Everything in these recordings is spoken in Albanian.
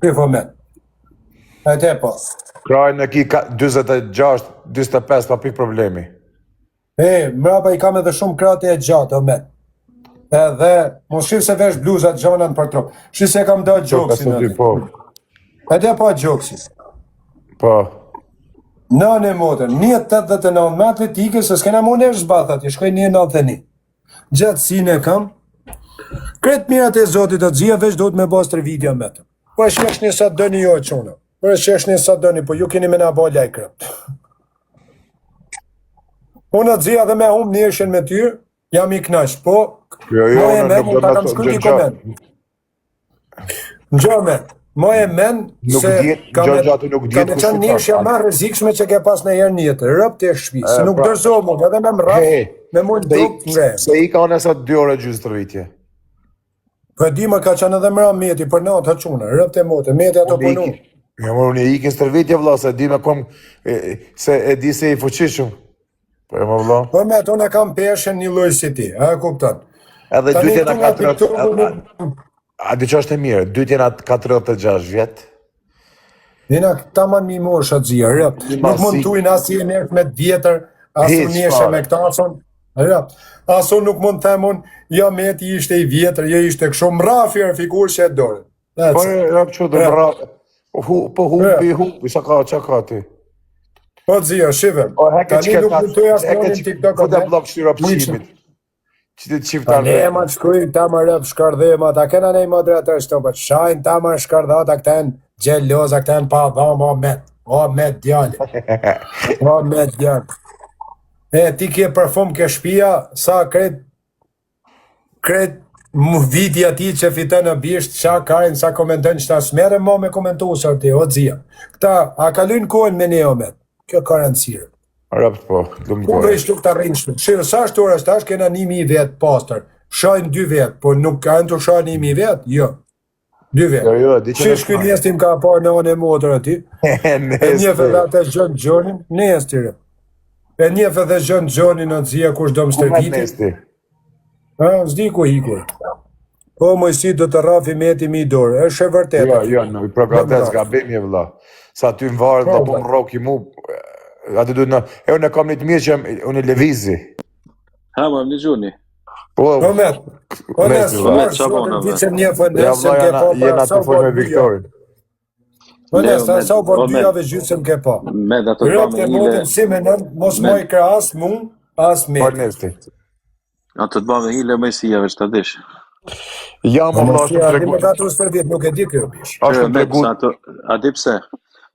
Shifo me. E te po. Krajnë e ki 26, 25 pa pikë problemi. Mrapa i kam edhe shumë krate e gjatë, me. Edhe, mos shif se vesh bluzat gjanën për trup. Shif se kam do gjoksin. E te po gjoksin. Po. Nane motër, 1,89 metri tike, se s'kena mu në shbathat, i shkoj 1,91. Gjatësin e kam. Kretë mirat e zotit të dzia, veç do të me bas 3 video me të. Po e shesh një sa dëni jo e qona. Po e shesh një sa dëni, po ju keni me nga bo lajkrat. Unë të dzia dhe me hum njëshen me ty, jam i knash, po... Moje men, ta kam shkru një komend. Në men, moje men, se kam e qanë njëshja ma rëzikshme që ke pas në herë njëtë, rëp të e shpi, se nuk dërzo mund, edhe me mraf, me mund druk të ngrejmë. Se i ka nësa 2 orë gjysë të rritje. Për di më ka qanë edhe mra meti, për natë hëquna, rëp të mote, meti ato punu. Ja më unë i ikin së tërvitje vla, se di me kom, se e di se i fuqishëm. Për e më vla. Për me ato në kam peshen një loj si ti, a kuptan. Edhe dytjena 4... A di që është e mirë, dytjena 46 vjetë? Nina taman mi mosh atë zia, rëpt. Nuk mund t'ujnë asë i nërët me t'vjetër, asë njëshe me këta ason, rëpt. Aso nuk mund themun, jo meti ishte i vjetër, jo ishte kësho mrafi e figur që e dorë. Po rëpt që dhe mrafi, po hupi, sa ka ti? Po zia, shive, tani nuk mund t'uj asë në TikTok. Këtë e blok shtyra pëqimit. Që ti qiftar dhe. Ne ma të shkujnë ta më rëp shkardhema, ta kena nej moderator stopët, shajnë ta më shkardhata këten gjelloza, këten pa dham, o met djali. O met djali. Ti kje përfum ke shpia, sa kret viti ati që fitën në bisht, qa kajnë, sa komentën që ta smere mo me komentu sër ti, o dzia. Këta, a kalujnë kohën me ne o met, kjo ka rëndësirë. Rapt po, lumë kohë. Unë ishtu këta rrinë shtu. Shirë, sa shtu orës tash kena 1.000 vetë pastër. Shajnë 2 vetë, po nuk ka në të shajnë 1.000 vetë? Jo. 2 vetë. Shirë shky njës tim ka parë në anë e motër ati. E një fëdhe atë gjënë gjonin, njës tire. E një fëdhe gjënë gjonin në të zia kush do më stërviti. Zdi ku hikur. Po mëjsi do të rafi meti mi dorë, është e vërtet. Jo, në i progrates ga bimje vëlla. Sa ty më varë dhe po më roki mu. Ate duhet në... E unë e kam një të mirë që unë e levizi. Ha, më një gjuni. Po, Omet, vicem një fëndesem ke po, jena të fërë me Viktorin. Onet, sa u bërë 2 javë gjysëm ke po. Rëpë të motën si me nën, mos moj kra as mund, as me. Parnesti. A të të bëve hile me si jave që të dish. Ja, më më ashtë të tregu. Më ka të usë vjetë, nuk e di kjo bish. Ashtë të tregu. A di pse?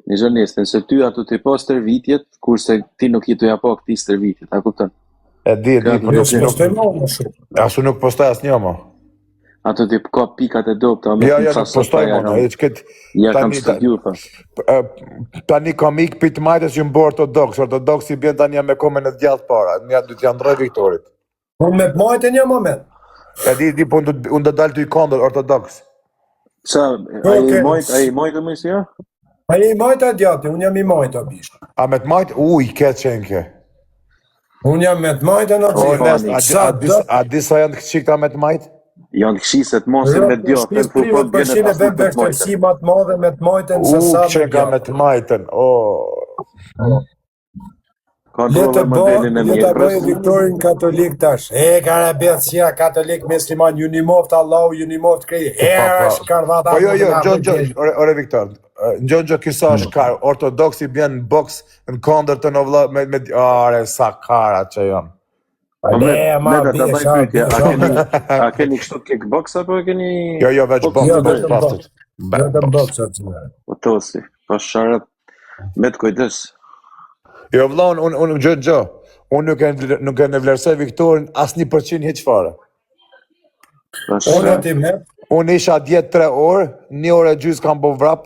Një zërnistin, se ty ato t'i po stërvitjet, kurse ti nuk i t'ja po këti stërvitjet, a kuptën? E di, asu nuk postaj as një, ma. Ato t'i ka pikat e dopta, me nuk postaj, ma, ja kam studiu, pa. Tani kam ik pit majtës që më bo ortodoks i bjen tani jam me komen e djath para, një du t'ja ndroj Viktorit. Unë me majtë një moment. E di, po unë do dalë t'u i kondër ortodoks. Sa, a i majtë më si ja? A i majtë a djati, unë jam i majtë a bishë. A me të majtë? Uj, ke qenke. Unë jam me të majtë në të a disa janë të këqikta me të majtë? Janë këqiset mosin me djatë. Shpis 30% e vëm vështërsi ma të madhe me të majtën se sa me djatë. Qenka me të majtën, Letë bëjë Viktorin katolik tash. Kare betë si katolik musliman, ju një moftë Allahu, ju një moftë krejë. Është kardhata. Po jo, ore Viktor, në gjënë kësa është karë, ortodoksi bjenë në boks në kondër të në vla, are, sa kara që janë. A keni kështu kickbox apo e keni... Jo, veç boks. Vetëm boks atë. Po tosi, po sharat, me të kujdes. Jo vla, unë gjë, unë nuk e në vlerësoj Viktorin as 1% heq fare. Unë isha 10-3 orë, 1 orë e gjysë kam bo vrap,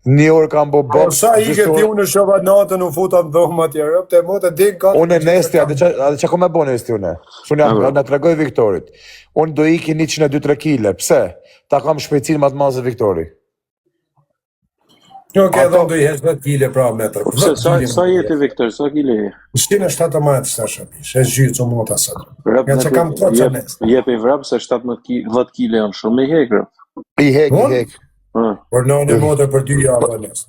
1 orë kam bo boks. Sa i ke ti unë shova natën u futa në dhomë atjerë, të motë e din ka... Unë e nesti, adhe që ko me bo nesti une? Unë në tregoj Viktorit. Unë do iki 102-3 kile, pse? Ta kam shpejtësin ma të mazë Viktori. Nuk e dhëmë do i heshtë 10 kile pra metër. Sa jeti Viktor, sa kile e? 117 stasha bish, e zhytë o mota sa të. Nga që kam të që nes. Jepi vrap se 10 kile janë shumë, i hek vrap. I hek. Por në motor për 2 javë nes.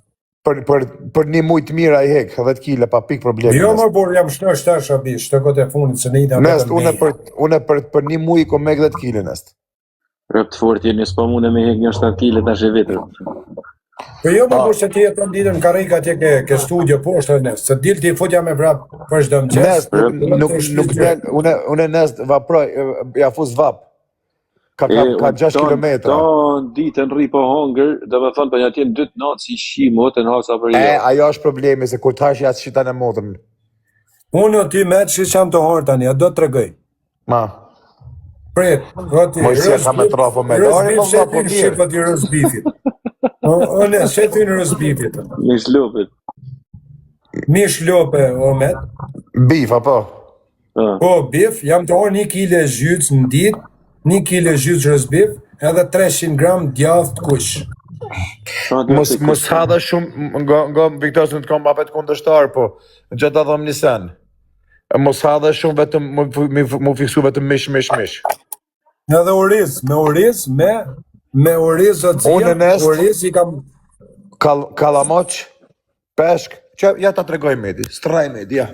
Për një mujtë mira i hek, 10 kile pa pik problemi. Jo më por jam shtë shabi, shtë kote funit se nejda. Nest, une për një muj i ko me 10 kile nest. Rëpt fort jeni s'po mune me hek një 7 kile tash e vetër. Po jo më por se ti jeton ditën karika tje ke studio poshtë nest, se dil ti futja me vrap për çdo mëngjes. Nest, une nest vaproj, ja fus vap. Ka 6 kilometra. Ton ditën rri po hongër, dhe me thonë për një tjenë 2 natë si shi motën hasa për jo. Ajo është problemi, se kur tash ja shita në motën. Unë ti me që jam të horë tani, a do të tregoj. Ma. Pret, gati. Mojësia ka me trafo me dore, po va po mirë. Shqipët i rëzbifit. One, se ty në rëzbifit. Mish lopet. Mish lope, Omet. Bif, apo? Po, bif, jam të horë 1 kile zhytës në ditë, 1 kile zhytës rëzbif, edhe 300 gram djath të kush. Mos hadha shumë, nga Viktor se në të kom apet kundështar, po, në që të dhëm një sen. Mos hadha shumë vetëm, mu fiksu vetëm mish. Edhe oriz, me oriz o cia, oriz i kam... Kalamoq, peshk, që ja ta tregoj medi, straj medi, ja.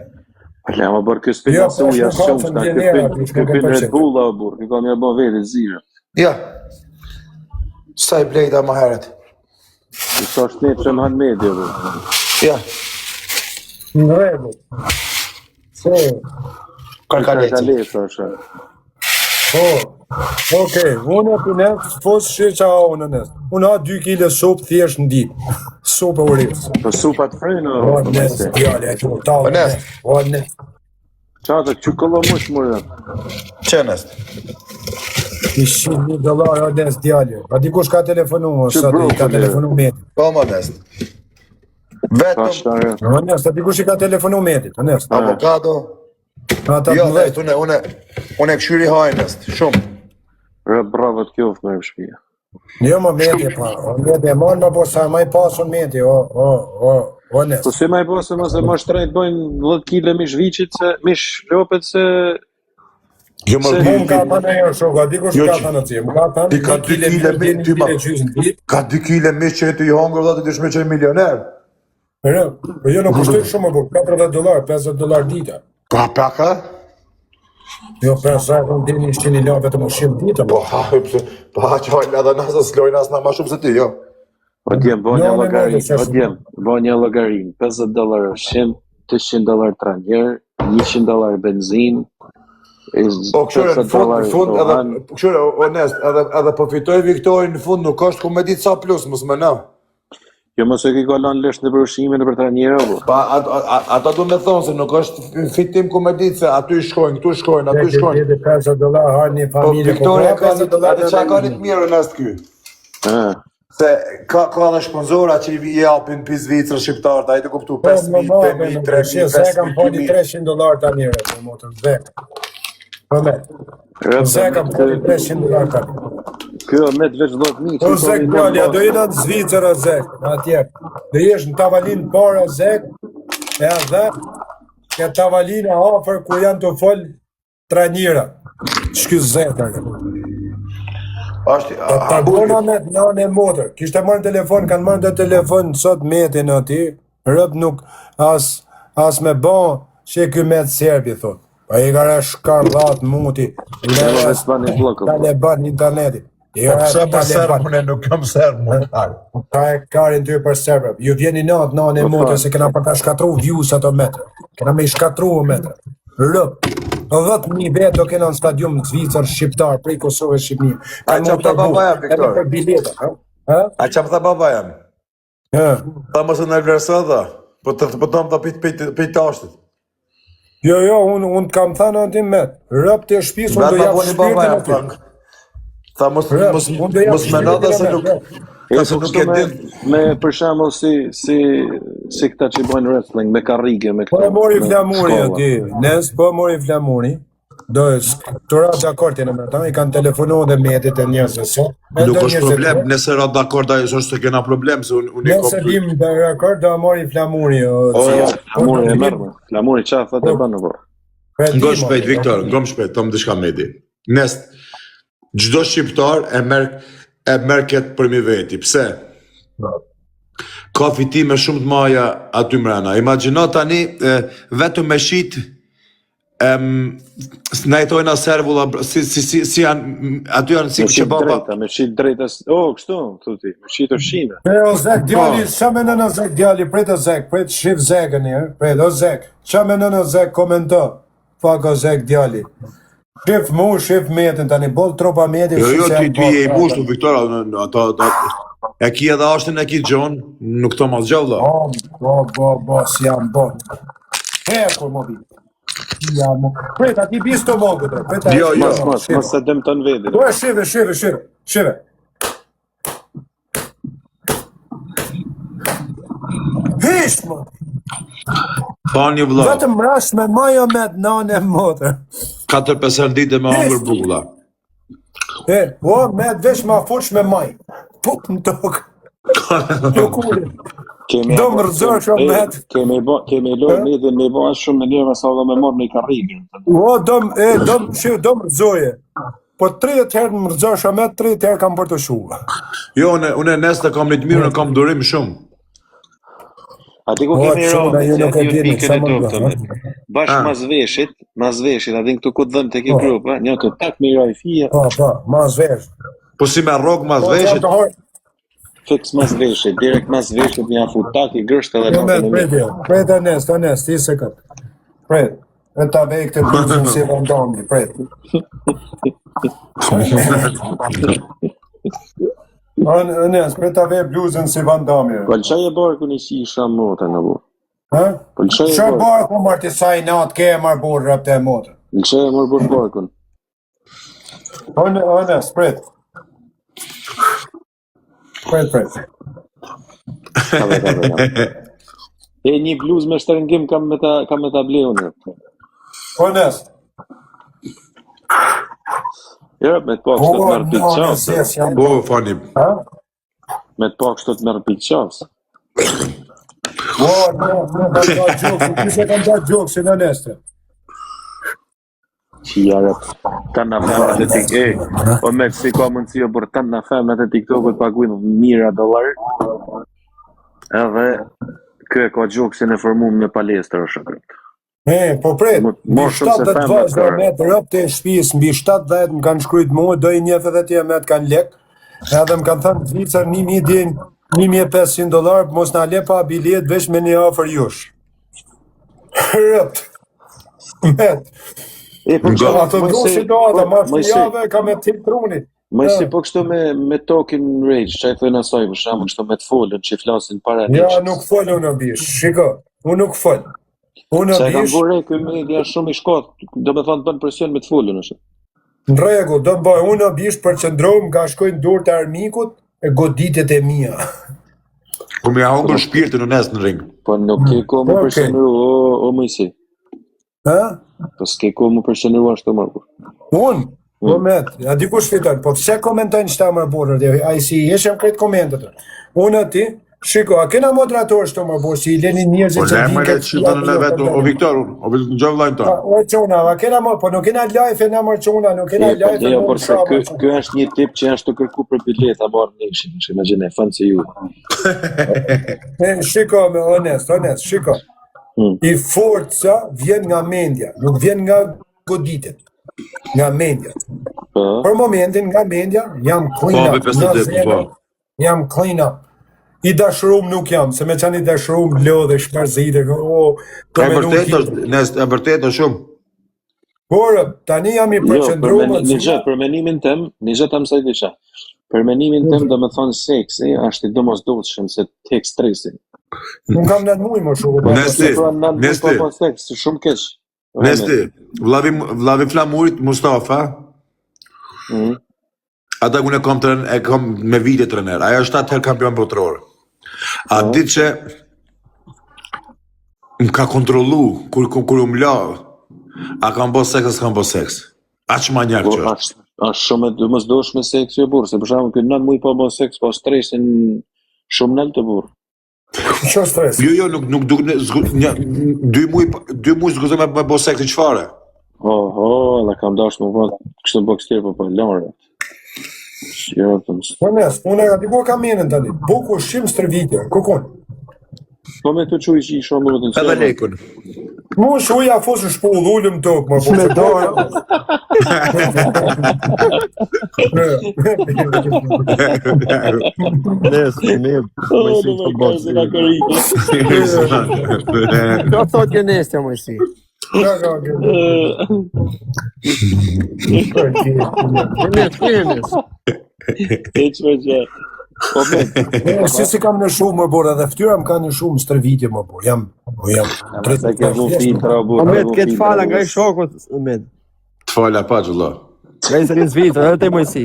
Le, ma bërë kësë për njësë uja shumë, këpin Red Bull, a burë, këka një bërë vete zirë. Ja, sa i blejta ma heret. I sa shnetë që më hanë medje, burë. Ja. Në regu. Se. Karkaleci. Po, okej, unë për ne, fos shqe qa ha unë nësë. Unë ha 2 kile sopë thjesht në ditë. Sopë oriz. Po supat frejnë, o nësë, djale, e që talë, o nësë. Qatë, që këllo mush mërë? Që nësë? I $100,000, o nësë, djale. A dikush ka telefonu, sa të ka telefonu metit. Po, më nësë. Vetëm. O nësë, a dikush i ka telefonu metit, o nësë. Avokado. Jo, nësë, une këshyri hajnës, shumë. Bravo të kjofë me shpia. Jo më meti, pa. Meti e marë më po sa maj pasun meti, o nësë. Po si maj pasun, mëse më shtrejt bojnë 10 kile mish vicit, se mish lopet se... Më ka thënë e shoka, dikush ka thënë të më ka thënë... Ka 2 kile mish, ka 2 kile mish që e të i hongër dhe të dyshme që e milioner. Po jo nuk kushtoj shumë, po $40, $50 dita. Ka paka? Jo, për sa e dini ishtë një lave të më shimë ditë, po. Po ha që hajnë edhe nësë s'lojnë asë në ma shumë se ti, jo. O djem, bo një logarin, $50 shimë, $200 tranjer, $100 benzin, O këshure, në fund, këshure, onest, edhe po fitoj Viktorin në fund, nuk është ku me ditë sa plus, mos me në. Jo mos e ki kalon lësht në përshime në për tranjera, po. Pa, ata du me thonë se nuk është fitim ku me ditë se aty shkojnë, këtu shkojnë, aty shkojnë. $50 harë një familje. Po Viktoria ka një atë që ka një të mirë në është ky. Se ka dhe shponzora që i japin për Zvicrë shqiptarët, a i të kuptu 5.000, 8.000, 3.000, 5.000, Se kam poni $300 të njëre, për motër, zvek. Se kam poni $300 të njëre. Kjo me të veç 10.000. O zek bjalja, do jenë në Zvicër o zek, atje. Do jesh në tavalin para zek, e edhe, ke tavalin e afer ku janë të folë trajnira. Shkys zekër. Ta bona me të nane e motër. Kishte marrë telefon, kanë marrë dhe telefon sot metin ati, rëp nuk as me ban, që e kjo me të serbi, thot. Pa i gara shkarlat muti, Taliban interneti. Pse për serb, mëne nuk kam serb, mëne. Ta e karin ty për serb. Ju vjeni natë e motër se kena për ta shkatru views ato metre. Kena me i shkatru metre. Rëp. 10.000 vetë do kena në stadium në Zvicër shqiptar, prej Kosovë e Shqipni. A që më tha baba jam, Viktor? A që më tha baba jam? Ta mësë në vlerësën dhe? Po të më tha pejtë ashtit. Jo, unë të kam thënë në tim metë. Rëp të shpisë, unë do japë shpirtin aty. Tha mos me nada se nuk e din. Me për shembull si këta që bojnë wrestling me karrige me këto. Po mori flamuri aty. Nes po mori flamuri. Do të ra dakord në me ata, i kanë telefonuar dhe mjetet e njerëzve sot. Nuk është problem, nëse ra dakord ai është se kena problem se unë i kom. Nëse dim dakord do mori flamuri. Flamuri e merr. Flamuri çfarë të bën apo? Ngom shpejt Viktor, ngom shpejt, tom diçka medi. Nes çdo shqiptar e merr e merr këtë për mi veti. Pse? Ka fitime shumë të maja aty mrena. Imagjino tani vetëm me shit na jetojnë a servulla si janë aty janë si që baba me shit drejta kështu thotë me shit ushqime. O Zek djali, ç'a mendon o Zek djali, prit o Zek, prit shif Zekën herë, prit o Zek. Ç'a mendon o Zek, komento. Fak o Zek djali. Shif metin tani boll tropa meti. Jo ti je I bushur Viktor, ata e ki edhe ashtin e ki Gjon, nuk to mas gjalla. Bo, si jam bo. Kur mo vi. Ja, mo. Prit, ati bis të mogu, tre. Jo. Mos se dëmton vedin. Po, shive. Hish, mo. Pa një vëlla. Vetëm rash me majo me të nane motë. 4-5 ditë me hangër bulla. Me të vesh ma fush me maj. Pup në tokë. Nuk ule. Do më rëzor shumë met. Kemi lojë me dhe me bëha shumë me njërë sa dhe me morë në I karrigën. Do më rëzoje. Po 30 herë më rëzor shumë met, 30 herë kam për të shuva. Jo, une nesë të kam një të mirë, në kam durim shumë. Ati ku kemi rrë, ju pikën e topë, bashkë mas veshit, adin këtu ku të dhëmë të ki grupë, një të tak me rrë I fia. Po, mas vesh. Po si me rrogë mas veshit? Fiks mas veshit, direkt mas veshit një afu tak I gërshtë edhe në të Pret anest, ti se këtë. Pret, e ta vej këtë bluzën si vendomi, pret. Anest, pret ta vej bluzën si vendomi. Po lëshaj e barku një si isha motë në bu. Lëshaj barku marti sa I natë ke e marë burë rëpë të motë. Lëshaj e marë burë barkun. Anest, pret. Pret. E një bluz me shtërëngim kam me ta bleunë. Honest. Jo, me të pak shtë të mërë pikë qafë. Po, fani. Me të pak shtë të mërë pikë qafë. Kam da gjokë, në nestë. Që jarët, tanë në femrat e TikTok, o me si ka mundësio, por tanë në femrat e TikTok-ut paguin mira $, edhe kë ka gjokësin e formum me palestër o shëkët. Po pret, mbi 70 vazda me të rëpë të shpis, mbi 70 më kanë shkrujt mu, doj njëfë edhe tje me të kanë lek, edhe më kanë thënë Zvicër 1.500 $, mos në lepa bilet vesh me një ofër jush. Rëpt, met. Ato dushi do ata, ma shtë jave ka me tip truni. Ma si po kështu me talking rage, që e thëjnë asaj, për shamë kështu me të folën, që I flasin para një. Ja, nuk folë unë bish, shiko, unë nuk folë. Se kam bure, këj media shumë I shkatë, do me thonë të bënë presion me të folën është. Në regu, do më bëjë, unë bish për qëndrojmë nga shkojnë dur të armikut e goditet e mija. Po me hongër shpirtin në nesë në ringë. Po nuk ke ko më përshënëru, o mëjsi. Po s'ke ko më përshënëru ashtë të mërë. Unë? Po metë, a di ku shfiton, po pëse komentojnë që ta mërë burër, a I si jeshem kretë komentet. Unë ati, shiko, a kena moderator shto më burë, si I leni njerëzit që dinke... Po që të në vetë, o Viktor, o në gjovë lajnë tonë. O quna, a kena më, po nuk kena lajfe në mërë quna, nuk kena lajfe në mërë shabë. Kjo është një tip që është të kërku për bilet, a marë nëshin, që në gjene, fanë se ju. Shiko, me honest, shiko. I forca vjen nga mendja, nuk vjen nga goditet. Nga mendja. Për momentin nga mendja, jam clean up. Jam clean up. I dashurum nuk jam, se me qani dashurum lo dhe shparzit e vërtet është shumë. Por, tani jam I përqendruar. Për menimin tem, një gjë të mësaj disha. Për menimin tem do me thonë seksi, është I domosdoshëm se tek stresin. Nuk kam në muj më shumë. Nesti. Shumë kesh. Nesti, vlavi flamurit Mustafa, ata ku e kam me vite trener, aja është 7 herë kampion botëror. A ditë që më ka kontrolu, kur më la, a kam bo seks, a s'kam bo seks. A që ma njerë që është. A shumë e domosdoshme seks jo burë, se për shumë këtë 9 muj po bo seks, po stresin shumë nëllë të burë. Që stres? Jo, nuk duk, 2 muj s'guzëm me bo seks I qfare. Dhe kam dash më vëllë, kështë në bëkës tjerë po lorë. Nes, unë e diko kam menën tani. Buku shim stërvitje, kukun. Po me të që ishi shumë më të Edhe lekun. Mu shuja fosë shpull ullëm tokë, më po. Me dorë. Ka thot që nesë, Mojsi. Si kam në shumë më borë, edhe ftyra më ka në shumë stërvitje më borë, jam Omet, këtë fala nga i shokut, Omet. Të fala pa, gjullo. Nga i sërin zvitër, edhe te Mojsi.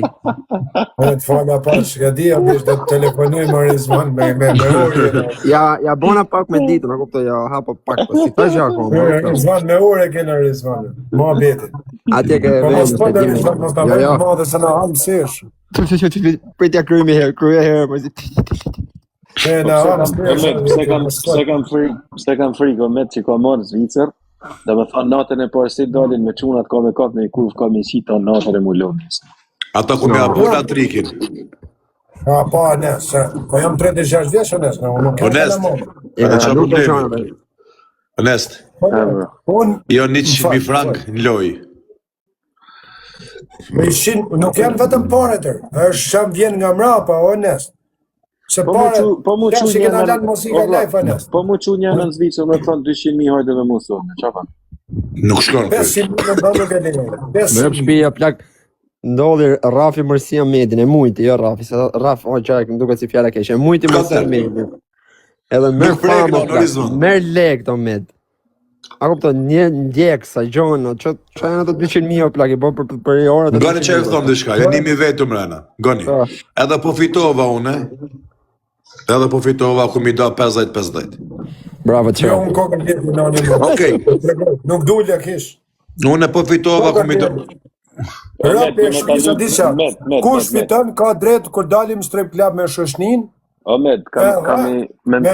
Të fala pa, shka di, jam ishte të telefonoj më Rizvan, me ore. Ja bona pak me ditë, me kupto, ja hapa pak, si të gjako. Rizvan, me ore kena Rizvan, ma betit. Atje ke mos po dhe Rizvan, mos të vetë ma dhe se në hamë sesh. Pritja kryja herë, Mojsi. Se kam frikë, Omet që ka marrë Zvicër, dhe me thanë natën e parësit dalin me qunat ka me kap në i kurv ka me qita natën e mullonis. Ata ku me abona trikin. Pa, nes, po jam 36 vjeçë, nes, në unë këtë Onest. Edhe qa problemi. Onest. Jo 100.000 frank në loj. Nuk janë vetëm pare tërë, është sham vjen nga mrapa, onest. Se pare, që këna lanë muzika live, onest. Po mu që një në Zvicër me thonë 200.000 hajde me musone, qa pa? Nuk shkon. 500.000 në nuk e lejë. Më shpija plak, ndodhi Rafi Mërsia Medin, e mujti, jo Rafi, se Rafi, o qarek, më duket si fjalla keshe, e mujti Mërsia Medin. Edhe merë fama, merë lek të med. A kupto, një ndjek, sa gjonë, që janë ato 200.000 plak, i bo për i orët. Goni që e thëmë dishka, janë nimi vetë mrena, goni. Edhe po fitova une, edhe po fitova ku mi do 50-50. Bravo, që. Unë kokën jetë në një. Okej. Nuk dulja kish. Unë po fitova ku mi do... Rapi e shkisa disha, kush fiton ka drejt kur dalim strip club me shoshnin. Omet, me më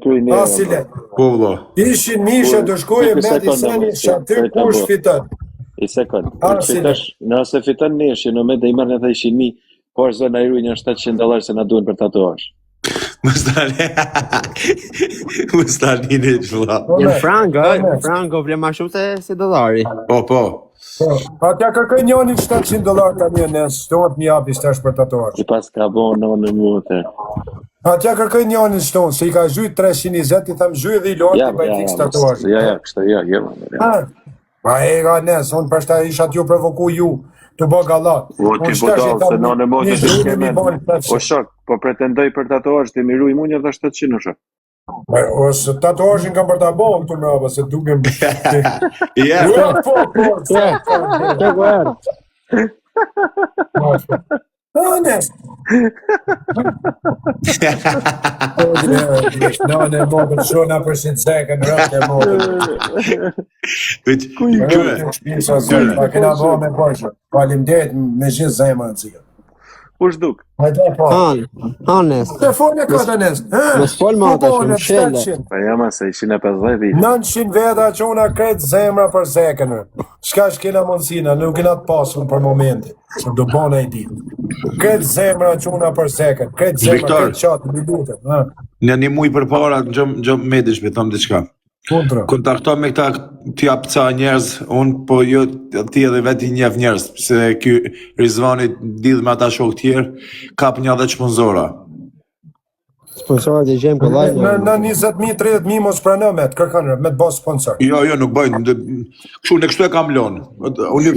kryj një. Asile. Po vlo. Ishin mishe të shkoje me diseni shatyr kush fiton. I sekund. Nëse fiton neshin, Omet dhe i mërë në dhe ishin mi, por zona i ruj një $700 se na duen për tatuash. Mustani një qëlla. Në frango vle ma shumë se dolari. Po. Atja kërkoj njënin $700 të një nësë, shtohet një api shtash për tatuash. I pas ka bo në mute. Atja kërkoj njënin shtonë, se i ka zhujt 320, i tham zhujt dhe i lorë të bëjt x tatuash. Ma e ga nësë, unë përshta isha t'ju provoku ju, të bë galat. O ti po dalë, se në në motë të shkemen. O shok, po pretendoj për tatuash, të miru i munja dhe 700 o shok. Ose tatuashin kam për ta bëhë këtu në abë, se dukem... Honest! Në modën shona për sinsekën, rëtë e modën. Pa këna bëhë me bërshë. Falimderit me gjithë zemën në cikë. U shduk? Honest. Të folë e këtë honest. Më s'fol ma të shumë shelle. Pa jama se 150. 900 veta që una kretë zemra për zekën. Shka shkina mundësina, nuk kina të pasun për momenti. Se do bona i ditë. Kretë zemra që una për zekën. Kretë zemra, kretë qatë, një lutën. Në një muj për para, në gjë medish, me thëmë diçka. Kontakto me këta t'jap ca njerëz, unë po jo ti edhe veti njef njerëz, se ky Rizvani lidh me ata shok tjerë, kap një dhe sponsora. Sponsora të gjemë këllaj? Në 20.000, 30.000 mos pranomet, kërkanë me të bos sponsor. Jo, nuk bëjnë, kështu e kam lonë, unë i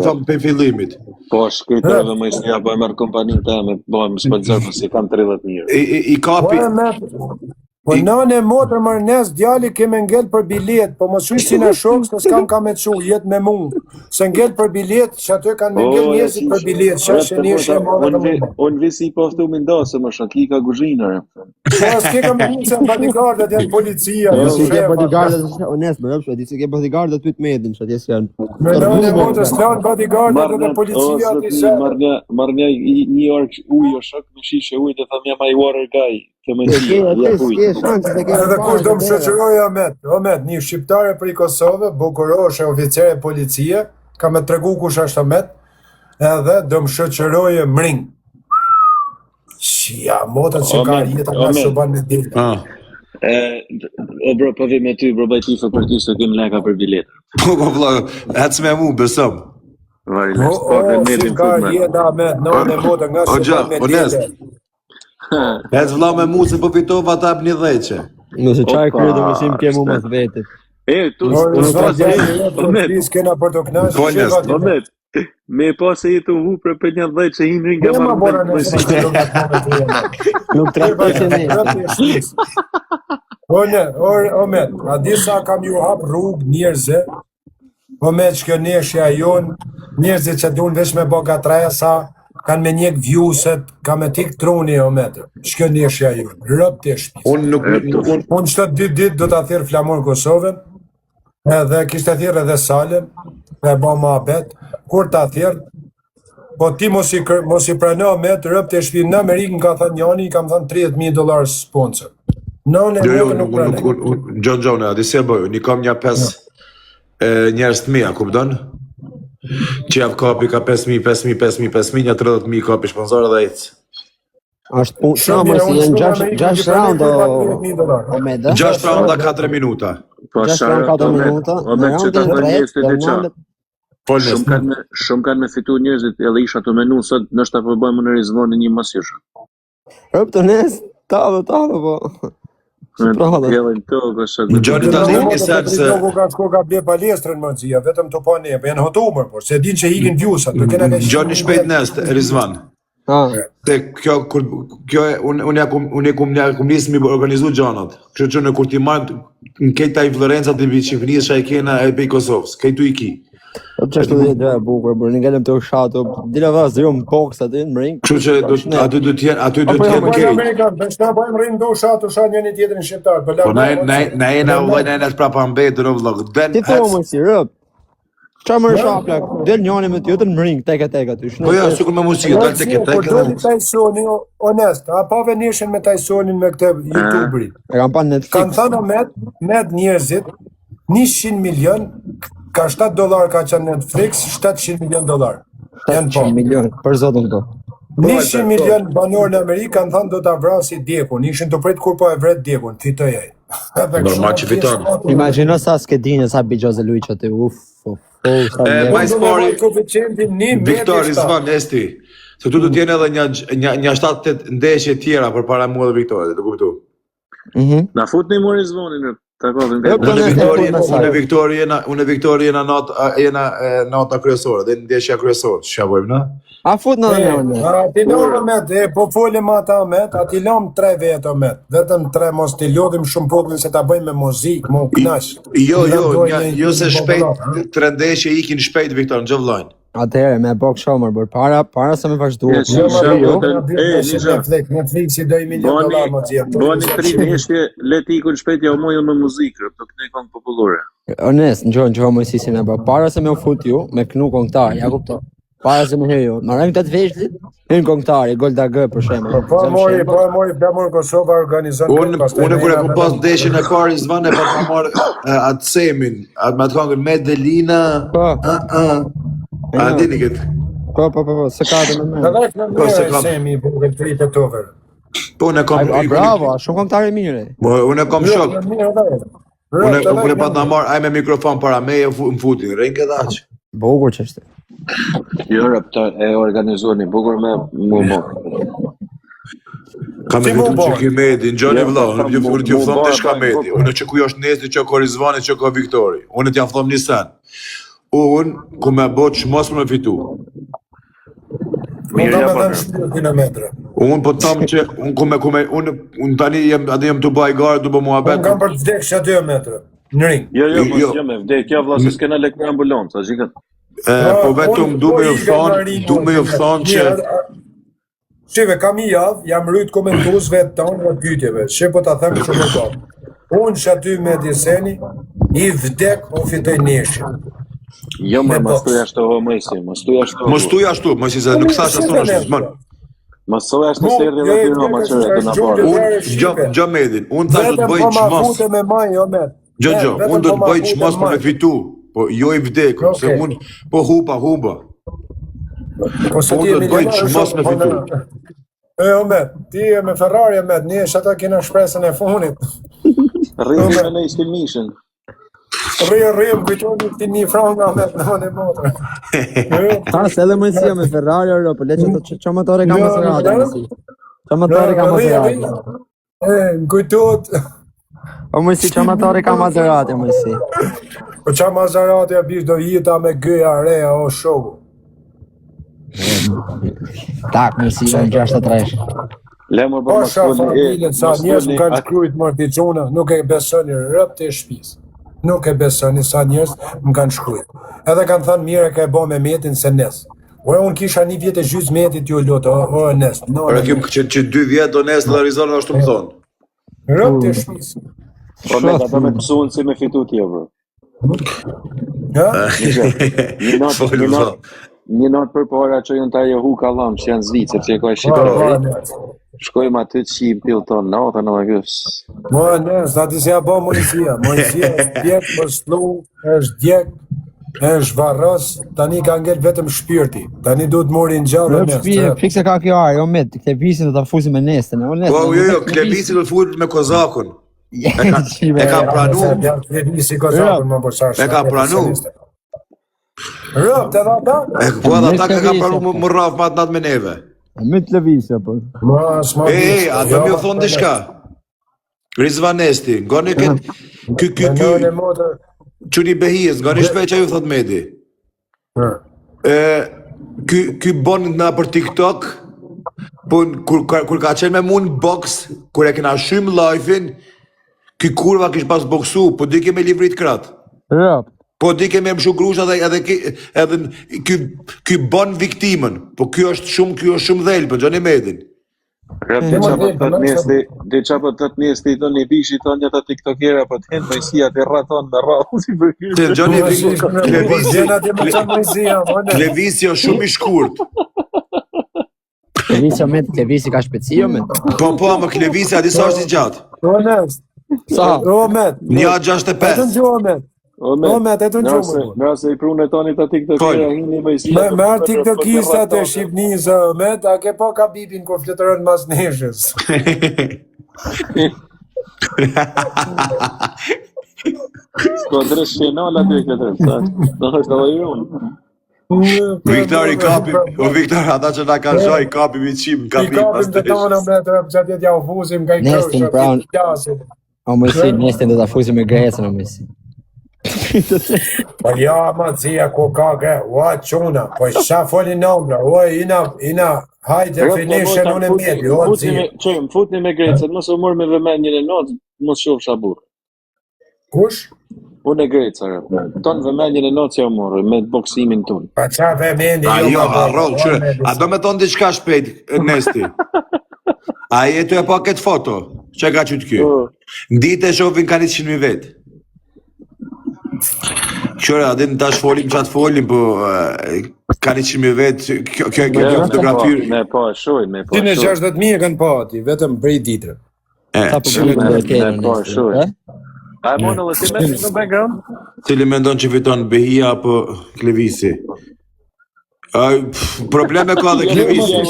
thëmë për fillimit. Po, shkujtë edhe më ishtja bëjmë arë kompanin të me bëjmë sponsor, për si kam 30.000. I kapi... Po nane motër mërnes, djali keme ngell për bilet, po mos shuj si në shokës, në s'kam ka me të shu, jetë me mund. Se ngell për bilet, që aty kanë me ngell njësit për bilet, që është një shë e madhe të mund. Unë visi po aftu me ndasë, më shaki ka guzhinare. Po, s'ke ka me njëse në bodyguardet, janë policia. Si ke bodyguardet, onest, më rëpshë, di si ke bodyguardet të të medin, që atjes janë. Me nane motër s'lanë bodyguardet dhe policia të ishe. Marrë një orë ujë o shok, në shishe ujë, dhe tham jam a i water guy. Edhe kush do më shëqëroj Omet, një shqiptare për i Kosovë, bukuroshe, oficere policie, ka me tregu kush është Omet, edhe do më shoqëroje mring. Shia, motën që ka jetën nga shuban me dilë. O bro, po vi me ty, bro, bëj tifë për ty se kem leka për biletë. Po, vla, hec me mu, besëm. Si ka jeta me nëne motën nga shuban me dilë. Hec vla me mu se po fitova ta për një dheqe. Nëse qaj kërë dhe mësim kemu më të vetit. Omet, me po se jetu hu për një dhejt që hinë nga marrë me mësim. Nuk të rëpë që një. Omet, a disa kam ju hap rrug njerëzë, Omet që kjo neshja jonë, njerëzë që dun vesh me boga tresa, kanë me njek vjuset, ka me tik truni Omet, që kjo neshja jonë, rëp të shpis. Unë qëtë 2 ditë do të thirë flamur Kosovën, edhe kishtë të thirë edhe Salem, e ba ma bet, kur të thirë, po ti mos i prano Omet, rëp të shpis, në Amerikë ka thënë njani, kam thënë $30,000 sponsor. Nuk pranë. Gjon, a di se bëju, një kam një 5 njerës të mija, kupton? Që javë kapi ka 5.000, një 30.000 kapi shponsorë dhe ecë. Ashtë punë shumë si jenë 6 round o 6 round 4 minuta. 6 round 4 minuta, në roundin 3, Shumë kanë me fitu njëzit edhe isha të menu sot nështë të përbojmë në rizvonë një masjusha. Rëpë të nesë, talë, po. Gjoni të një sen se... Ka bje palestrën më nëzia, vetëm të po ne, për janë hotumër, por se din që hikin vjusat. Gjoni shpejt nest, Rizvan. Unë e kum njësë mi organizu gjanat. Kështë që në kur ti marrë në kejta i Florencat i Shqipërisë që e kena e pej Kosovës, kejtu i ki. Që ashtu dhe dhe bukur, bërë një gëllëm të ushato, dila vazë zero më box aty në ring. Kështë që aty du t'jenë kejt. Bështë na bojmë ring do ushat njëni tjetërin shqiptar. Po na jena u dhe na t'prapa mbetër o vlog. Ti thua më si rëp. Qa më rësha plak, del njani me t'jotën në ring, tek aty. Po ja, sukur me musikë, dal tek Po doli Tysoni, onest, a pa venishin me Tysonin me këtë YouTuberin. E kam pa Netflix. Kanë thënë med njerëzit, 100 milion, ka $7 ka qenë Netflix, $700 milion. 700 milion, për zotën to. 100 milion banor në Amerikë kanë thënë do ta vrasi Dekun, ishin të prit kur po e vret Dekun, fitoj ai. Normal që fiton. Imagjino sa skedine, sa bigjoze Luiç aty, Majspori, Viktor Rizvan, esti, se tu të tjene edhe një 7-8 ndeshje tjera për para mua dhe Viktorit, të kuptu. Na fut një mu Rizvanin, Unë Viktori jena nata kryesore, dhe ndeshja kryesore, që bojmë, na? A fut në dhe në? Ti lom Omet, po folim ata Omet, a ti lom 3 vetë Omet, vetëm 3 mos ti lodhim shumë popullin se ta bëjmë me muzikë, më knash. Jo se shpejt, 3 ndeshje ikin shpejt Viktor, në gjëvlojnë. Atëherë, me bok shomër, bërë para se me vazhdu. Netflix i $2 milion më të jetë. Boni 3 ndeshje, leti ikun shpejt ja u mojën me muzikë, të këne kongë popullore. Honest, në gjohë mëjësisi me bërë, para se me u fut ju, me kënu kongtar, ja kupto. Para se me hyrë ju, në rëngë të të veshlit, hyrë kongtari, Golda G për shemë. Po e mori Flamur Kosova organizon. Unë kërë ku pas ndeshje në kari zvane, pa të marë atë semin, me të kongën Medelina, a dini këtë? Po, se ka të me me. Po se ka semi, bukën 3 të over. Po, unë e kam... Bravo, shumë kongtari mire. Unë e kam shok. Unë e pa të marë, aj me mikrofon para me, më futin, rejnë këtë aqë. Bukur që është. Jo, rëpta e organizoni, bukur me mu mo. Ka me vitu që ki medi, në gjoni vla, unë t'ju thom të shka medi. Unë që ku jo është Nesti, që ko Rizvani, që ko Viktori. Unë t'ja thom një sen. Unë ku me bo që mos më fitu. Unë po tam që, unë tani jem të baj garë, të bë mua betë. Unë kam për të vdek që 2 metrë, në ring. Jo, mos që me vdek, ja vla, se s'kena lek me ambulancë, a zhikët. Po vetëm du me ju thonë që... Shive, kam i javë, jam rritë komentuzve të tonë në pytjeve, që po të themë që më tonë. Unë që aty me diseni, i vdek o fitoj neshë. Jo, mos tuja shto ho mëjsi, mos tuja shto. Mëjsi, se nuk thash ashtu në shtë, mos tuja shto se rrë dhe të ma qërë të në parë. Unë, gjo medin, unë thash do të bëj që mos. Unë do të bëj që mos për me fitu. Po jo i vdeku, se unë po huba. Po se ti mos me fitu. Omet, ti me Ferrari Omet, ne ata kena shpresën e funit. Rrimë në ishtin mishën. Rrim, kujtoni ti një franga Omet në motor. Tas edhe mësia me Ferrari apo po le që motore ka Maserati mësi. Që motore ka Maserati. Kujtot. O mësi që motore ka Maserati mësi. Po që Maserati a bish do jita me gëja reja o shoku. Tak, mësi, në 63. Lemur Po shka familjen, sa njerëz më kanë shkrujt më t'i quna, nuk e besoni rëpt e shpis. Nuk e besoni sa njerëz më kanë shkrujt. Edhe kanë thënë mire ka e bo me metin se nes. Ore, unë kisha një vjetë e gjys metit ju lutë, o nes. Ore, kjo që 2 vjetë do nes dhe Arizona është të më thonë. Rëpt e shpis. Po me ka të me pësunë si me fitu t'jo, bro. Një natë për para që jënë ta johu kalam që janë zvitë, sepse e ka e shqipërit. Shkojmë aty të qim pil tonë, natën në gjës. Mua nes, ati se ja bo Mojësia është djek, më slu, është djek, është varros, tani ka ngell vetëm shpirti, tani du të mori në gjallë nes. Fikse ka kjo arë, Omet, Klevisin do të fusi me nestën. Po, jo, Klevisin do të fusi me Kozakun. E ka pranu. E ka pranu. Rëpt edhe ata? Po edhe ata ka pranu më rraf ma të natë me neve. Me Klevisja, po. A do mjë thonë dhe shka? Rizvanesti, nga në këtë... Quni Behijës, nga në shpeqa ju thot Medi. Ky bon nga për TikTok, kur ka qenë me mund box, kur e kena shumë live-in, ky kurva kish pas boksu, po di keme livrit kratë. Po di keme më shumë grusha edhe ky bon viktimën, po kjo është shumë dhelë, për Gjoni Medin. Rëp, dhe qa për të të njesti të një bishi të një të tiktokera, për të henë mëjësia të raton me rrallë si për kërë. Gjoni, Klevisi është shumë i shkurt. Klevisi ka shpeci, Omet? Po, më Klevisi, a disa është i gjatë? Omet. 1.65. Omet, e të në gjumë. Nëse i prunë e toni të tiktokera, hini mëjësia. Merë tiktokistat e Shqipnisë, Omet, a ke po ka bibin kur fletërën mas neshës. Sko dresh shenala të e këtë, në është të vajunë. Viktor i kapi, Viktor ata që na kanë shoj, kapi mi qimë, kapi i kapim të tonë, Omet, që atjet ja u fuzim, ka i kërshë, O mësi, nestin do të fusim me Grecën, o mësi. Po ja, ma zia, ku ka ke, ua quna, po isha foli nëmbra, ua ina high definition unë e mjeti, o zia. Qëmë, futni me Grecën, mos u mërë me vëmenjën e notë, mos shofë shaburë. Kush? Unë e Grecë, tonë vëmenjën e notë që u mërë, me boksimin tonë. Pa qa vëmenjën e jo, harrol, qërë, a do me tonë diçka shpejt, Nesti? A jetu e pa këtë foto, që ka qëtë kjo? Ndite shofin ka 100.000 vetë. Qërë, adin tash folim qatë folim, po ka 100.000 vetë, kjo fotografirë. Me po shoj. Ti në 60.000 e kanë pa ati, vetëm për i ditre. Me po shoj. A e monë dhe ti me në background? Cili me ndonë që fiton Behia apo Klevisi? Probleme ka dhe Klevisi.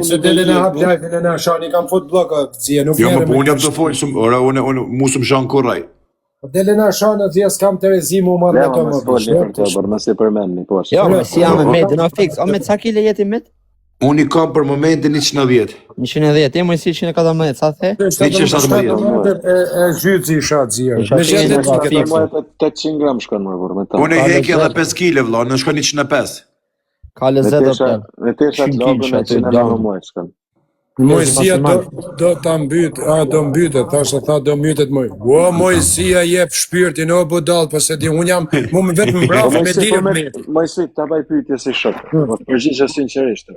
Se dele në hap lajfin e në shani, kam fut bloka, zia, nuk jo, vjere me... Unë jam të folë, unë musëm shanë kuraj. Dele në shanë, zia, s'kam të rezimu, ma në të më bëshë. Mësë i përmeni, po. Jo, mësë jam e medë, në fix. O, me të sa kile jeti med? Unë i kam për momentin 110. 110, e mësi 114, sa the? 117. E gjyci i shatë, zia. Me shetë të fix. 800 gram shkon më vërë me ta. Unë i heki edhe 5 kile, vla, në shkon 105. Ka lezet dhe për. Dhe të shatë logën e 109 muaj shkon. Mojësia do të mbytë, thashtë tha do mbytet moj. O, Mojësia jep shpirtin, o budal, përse di, unë jam, mu me vetë më brafë me dirë më metë. Mojësi, ta baj pyetje si shokë, përgjishë sinqerisht.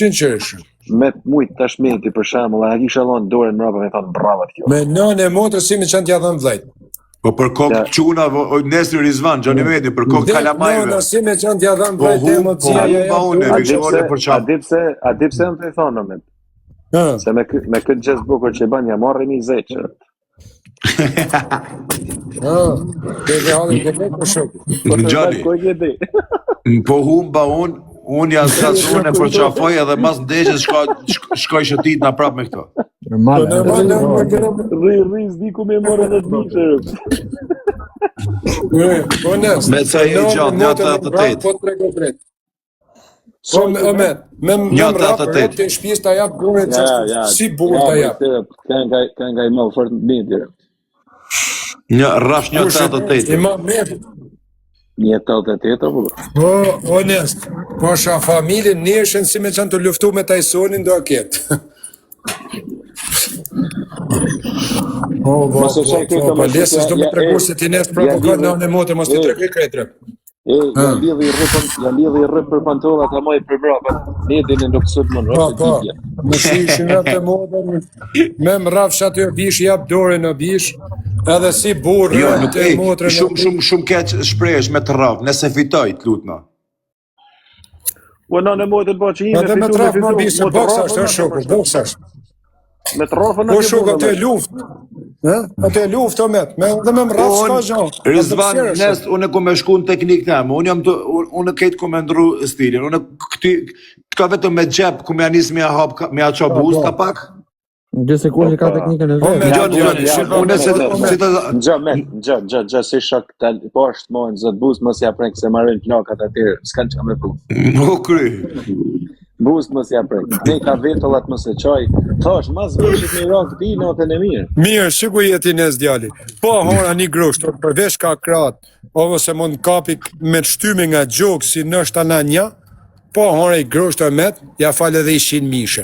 Sinqerisht. Me mujtë tash meti për shemull, a kisha lonë dore në mrapa me thonë bravat kjo. Me nënë e motrë si me qënë t'ja dhënë vlejtë. Po për kokë quna, Nesri Rizvan, Gjoni Medin, për kokë kalamajve. Nënë si me qënë t'ja dhënë vlejtë A dipse më të i thonë, Omet? Se me këtë gjesë bukur që i ban, ja marrë një zeqë. Gjoni, po humba unë, unë janë stacione për qafoj edhe mas ndeshjes shkoj shëtit na prap me këto. Rri, s'di ku me morë edhe të bishërë. Me ca i gjatë, 1.88. Po me rap të shpjes të jap gure si burë të jap. Ka nga i malë fort në bindë. Një rrash 1.88. Ima me 1.88 apo? O nest, po sha familjen neshen si me qënë të luftu me Tysonin do ketë. Po lesës do me tregur se ti nest provokon në anë motë, mos ti tregoj kretre. Janë lidhi rrëp për pantollat a moj për brapa. Nedin e nuk sot më në rrëp të titja. Më shishin rrëp të modën, me më rrafsh aty o bish, jap dore në bish, edhe si burë rrëp të motrën. Shumë keq shpresh me të rraf, nëse fitoj, të lutna. Po në në mojtën po që i Edhe me të rraf më bishë, boksa është, shoku, boksa është. Me të rrafën Po shuk, atë e luft. Atë e luft, o met. Dhe me më rraf s'ka gjanë. Rizvan, nest, unë ku me shku në teknik temë, unë kejtë ku me ndru stilin, unë këto vetëm me gjep, ku me anis me a qa buz ka pak? Gjë se kur që ka teknikën e vetë. Gjë si shok po është mojnë zot buz mos ja prek se marrin plakat atyre, s'kan qa me pu. Nuk kry. Buz mos ja prek, ne ka vetullat mos e qaj, thash, mas vëshit me rak ti natën e mirë. Mirë, shiku jeti nes djali. Po hora një grusht, përvesh ka krat, ose mund kapi me të shtymi nga gjokë si nështë ana nja, po hora i grusht o met, ja fale dhe i 100 mishe.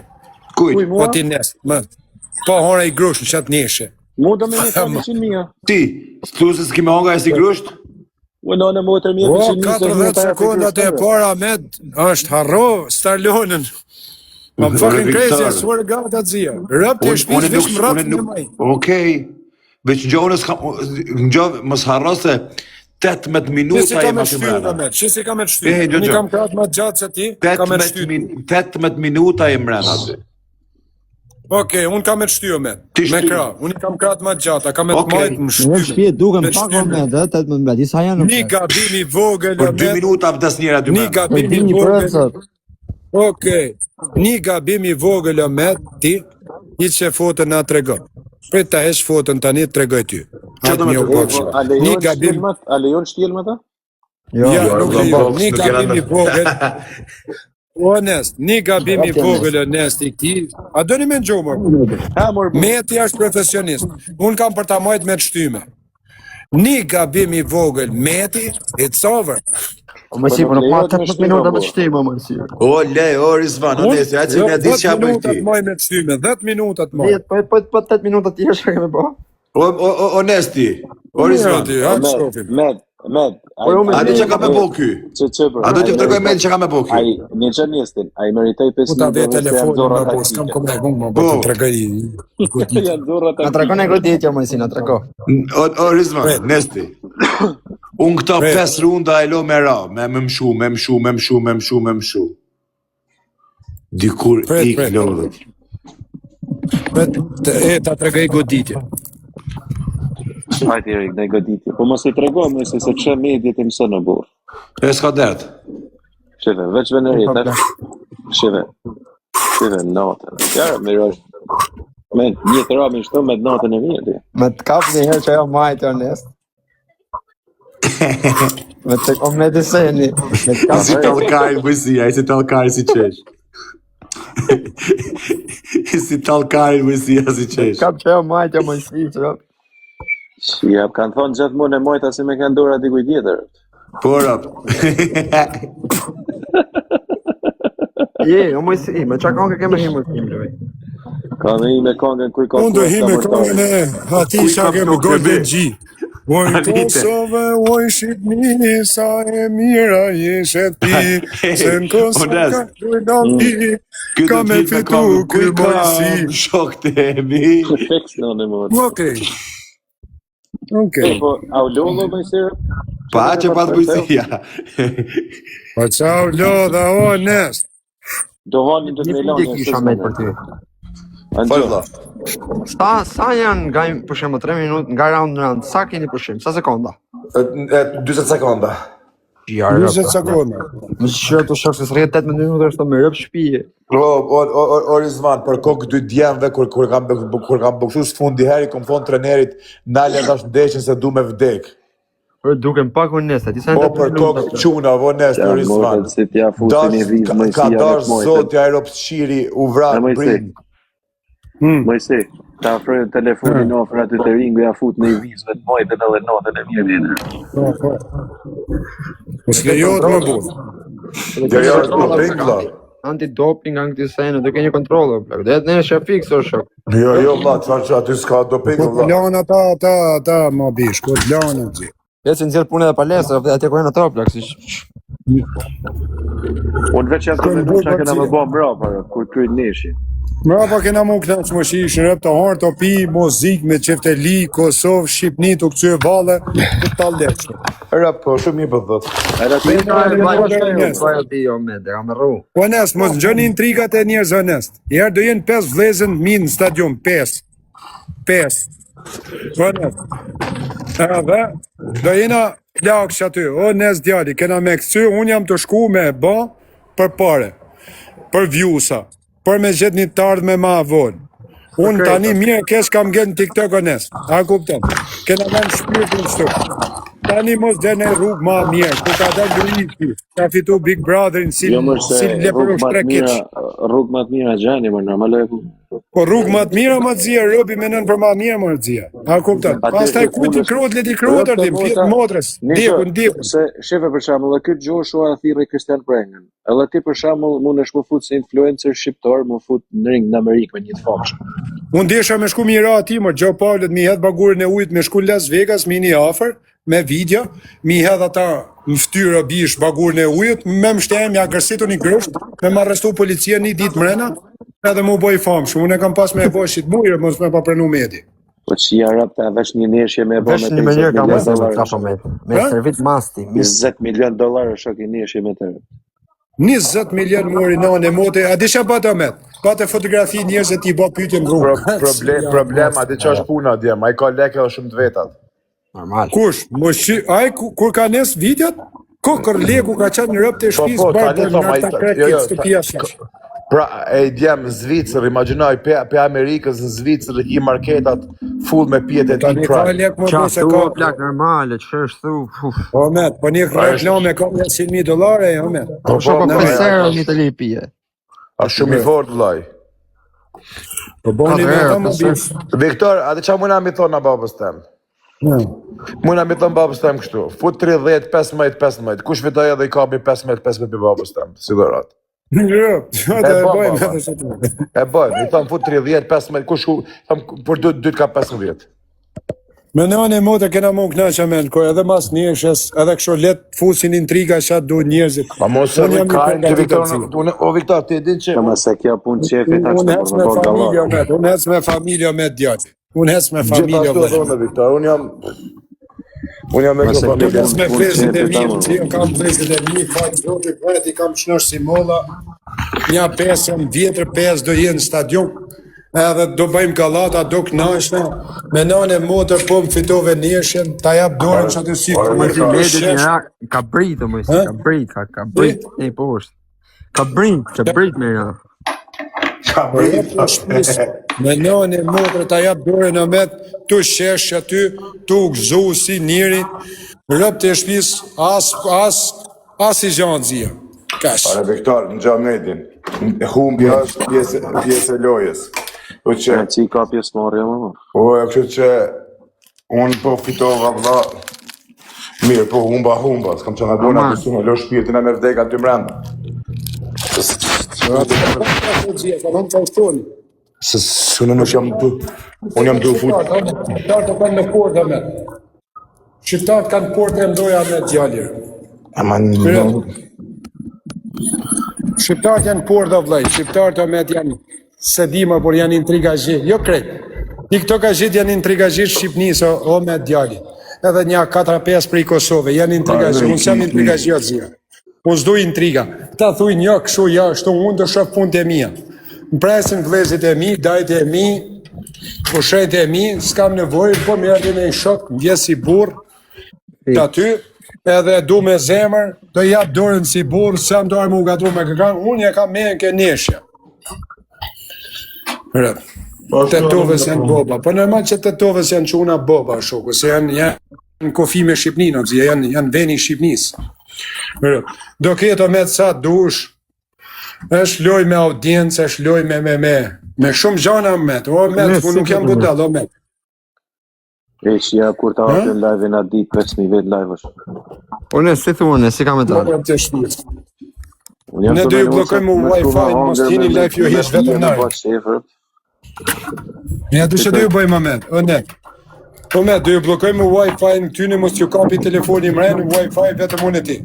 Kuj? Po ti nes, po hora i grusht në qatë njëshe. Mu do me me ka 100 mija. Ti, tu se s'ki me honga e si grusht? U në në motër mje 100 mija. 40 sekundat e para med, është harro, Starlonën. Ma më fucking crazy, I swear to God atë zia. Rëp të shpish vish më rëp në maj. Okej, veç në mos harro se 18 minuta e ma shumë mrena. Qësi ka me të shtyr, unë kam kratë ma gjatë se ti, ka me të shtyr. 18 minuta e mrena të. Okej, unë kam me të shtyr me kra, unë kam kratë ma gjatë, ka me të majtë më shtyr. Në shpje duke më pak o me dhe, 18 mbet, isa janë në një gabimi vogël për 2 minuta vdes njëra 2 një gabimi vogël. Okej, një gabimi vogël o me ti, i që fotën na trego. Prej ta hesh fotën tani të tregoj ty. A lejon shtjel me ta? Ja, nuk lejon, një gabimi vogël. Honest, një gabimi vogël honest i këti. A do një me në gjomër? Meti është profesionist. Unë kam për ta majtë me të shtyme. Një gabimi vogël, meti, it's over. Më si, për në pa 18 minuta me të shtyme, më si. O, lej, o, Rizvan, o, nesi, a që me di që apë i ti. 10 minutat maj me të shtyme, 10 minutat maj. Po 8 minutat tjerë që keme po. O, nesti, o, Rizvan. Med, a do që ka me bo ky? A do që tërgoj med që ka me bo ky? Një që njestin, a i meritoj 5 Puta ve telefonin më po, s'kam kom ne gungë më po të tregoj. Na treko në goditja, më si, na treko. O, Rizvan, nesti. Unë këta 5 runda e lo me ra, me mshu. Dikur ik lodhët. Ta tregoj goditje. Hajti Erik, dhe i goditje. Po mos i trego, mëse se që medjet i mësë në burë. E s'ka dertë. Shive, veç venerit, Shive, natën. Kjarë, mirë është. Me një të ramin shtu me natën e mirë. Me të kap një herë që ajo majtë o nest. Me të kom me të seni. Si talkaj, bësia, si talkaj si qesh. Si talkaj, bësia si qesh. Kap që ajo majtë o më si që. Ja, kanë thonë gjithë mund e mojta si me kanë dora dikuj tjetër. Porap. O më si, me qa kongë keme himë të himë, lëvej. Ka me ime kongën kuj kongën. Unë do himë kongën e ati qa keme Golden G. Oj Kosovë, oj Shqipni, sa e mira jeshe ti, se në Kosovë ka dojdan ti, ka me fitu kuj mojësi. Shok të emi. Tekst në në mërë. Okej. Po, a u lodho me sirë? Pa që pas bëjësia. Po qa u lodha, o nest. Do hanin të të Një mejlanë. kisha me për ty. Sa janë nga, për shemë, 3 minutë, nga round, sa keni për shemë? Sa sekonda? 20 sekonda. 20 sekonda. Më shqyrë të shokë se së rrjetë 18 minuta është të me rëpë shpije. O Rizvan, për kokë 2 djemve, kur kam bëkshu së fundi heri, kom thonë trenerit, nalja tash ndeshën se du me vdek. Për duke më pak onesta, ti sa Po për kokë quna, onest në Rizvan. Ka dash zoti aeropsqiri u vratë brind. Mojsi, ta afrojnë telefonin ofër aty të ringu, ja fut në i vizve të mojtën edhe notën e mirë vjetër. Mos lejohet më burë. Jo, doping, vlla. Antidoping, antisajnë, do ke një kontrolë, plak. Dhe ne shë fikso, shok. Jo, vlla, që aty s'ka doping, vlla. Lana ta më bish, kur lana zi. Pjesë në zirë punë edhe palesë, dhe atje kojnë ato, plak, si Unë veç jasë të mendu që kena me bo mbrapa, kur kryt neshi. Mrapa kena mu knaq më shishë, rëp të harë, të pi, muzik me Çefteli, Kosovë, Shqipni, të këcye vale, të taldeqë. Rëp, po, shumë i bëdhët. Onest, mos gjëni intrigat e njerëz onest. Jerë do jenë 5 vlezën minë në stadion, 5. Onest. Edhe, do jena lakë që aty, onest djali, kena me këcy, unë jam të shku me ba për pare, për vjusa. Për me gjithë një tardhë me ma vonë. Unë tani mirë kesh kam gjenë në TikTok onest. A kuptem? Kena me në shpirtin shtu. Tani mos dhe në rrugë ma mirë. Ku ka dhe gëriti. Ka fitu Big Brotherin si lepër u shtrekiq. Rrugë më të mira gjani, më normal e ku. Po rrugë më të mira më të zia, robi me nën për ma mirë më të zia. A kuptem? Pas taj ku ti krot, leti krotër, di pjetë motrës. Ndikun. Se shefe për shamull, dhe këtë Joshua thirri Christian Prengën. Edhe ti për shamull, mund është më fut se influencer shqiptar, më fut në ring në Amerikë me një të famshëm. Unë desha me shku mira ati, më Gjo Pavlet mi hedh bagurin e ujt me shku Las Vegas, mi një afer, me video, mi hedh ata në ftyrë bish bagurin e ujt, me më shtejem, ja gërsitu një grësht, me më arrestu policia një dit mrena, edhe mu boj famshëm, unë e kam pas me e boj shqit bujrë, mos me pa prenu medi. Po që ja rap të vesh një neshje me e boj me me servit masti. 20 milion dolar është shok i neshje me të. 20 milion mori nane mote, a disha bata met? Bate fotografi njerëz e ti bo pyetje në rrugë. Problem, a di që është puna djem, a i ka leke dhe shumë të vetat. Normal. Kush? Ai kur ka nes videot, kokër leku ka qenë në rëp të shpis, bërë në arta krekit të pjesësh. Pra, e djem në Zvicër, imaginoj, pe Amerikës në Zvicër, i marketat full me pjetë e ti praj. Qatë u plak normale, që është thu. Omet, po një reklame ka $100,000, omet. Po për serë një të li pje. A shumë i fort, vlaj. Po boni me ta më bish. Viktor, a di qa muna mi thonë a babës tem? Muna mi thonë babës tem kështu. Fut 30, 15, kush vitoj edhe i kapi 15 për babës tem, si do ratë. E bojmë, i thonë fut 30, 15, kush për 2 ka 15. Me nane mote kena më knaqe me në edhe mas njëshës, edhe kësho letë fusin intriga që atë du njërzit. Pa mos e rikajnë të Viktor, o Viktor, ti edhin që... Këma se kja pun qefi ta që të përdo galat. Unë hec me familjo me djaqë. Unë hec me familjo me djaqë. Viktor, unë jam me këtë familjo. Unë hec me flezit e mirë, që kam flezit e mirë, faqë zotit veti, kam shnosh si molla, nja 5 vjetër 5 do jenë stadion, edhe do bëjmë galata, do knashna, me nane motër po më fitove njëshën, ta jap dorën që të si ka britë, ka britë, e po është. Ka britë me nga. Me nane motër ta jap dorën në met, tu shesh që aty, tu gëzu si njëri, rëp të shpis, as i gjanë zia. Are Viktor, në gjanë nedin, humbi është pjesë e lojës. Që i ka pjesë marrë, më. O, e kështë që unë po fitova vla, mirë, po humba, s'kam që nga dona kësu me lo shpirtin e me vdeka të mrenda. Se unë nuk jam du, unë jam du fut. Shqiptarët të kanë në portë, me. Shqiptarët kanë portë e mdoja me djallir. Shqiptarët janë portë dhe vlaj, shqiptarët me janë se dima, por janë intrigazhit, jo krejt. TikTokazhit janë intrigazhit Shqipnis o me djali. Edhe një 4-5 prej Kosove, janë intrigazhit, unë jam intrigazhit zia. Unë s'du intriga. Ta thuj një kështu, ja, shtu unë të shëf punë të mija. Më presin vlezit e mi, dajt e mi, pushet e mi, s'kam nevojë, po më erdin e i shok, më vjes i burë, të aty, edhe du me zemër, do jap dorën si burr, sa më dorë më gatru me këkan, unë e kam me ke neshja. Tetovës janë boba, po normal që tetovës janë çuna boba shoku, se janë kofi me Shqipninë, janë veni i Shqipnisë. Do keto me sa dush, është loj me audiencë, është loj me shumë gjana ku nuk jam budall, o met. Shia, kur ta hapim live-in a dit 5.000 vet live-ësh. Unë si thunë, si kam e dalë. Ne do ju blokojmë Wi-Fi, mos t'jeni live ju hish vetëm nërë. Ja, du që do ju bëjmë amet, Omet, do ju blokojmë Wi-Fi në tyne, mos t'ju kapi telefoni mrenë, Wi-Fi vetëm unë e ti.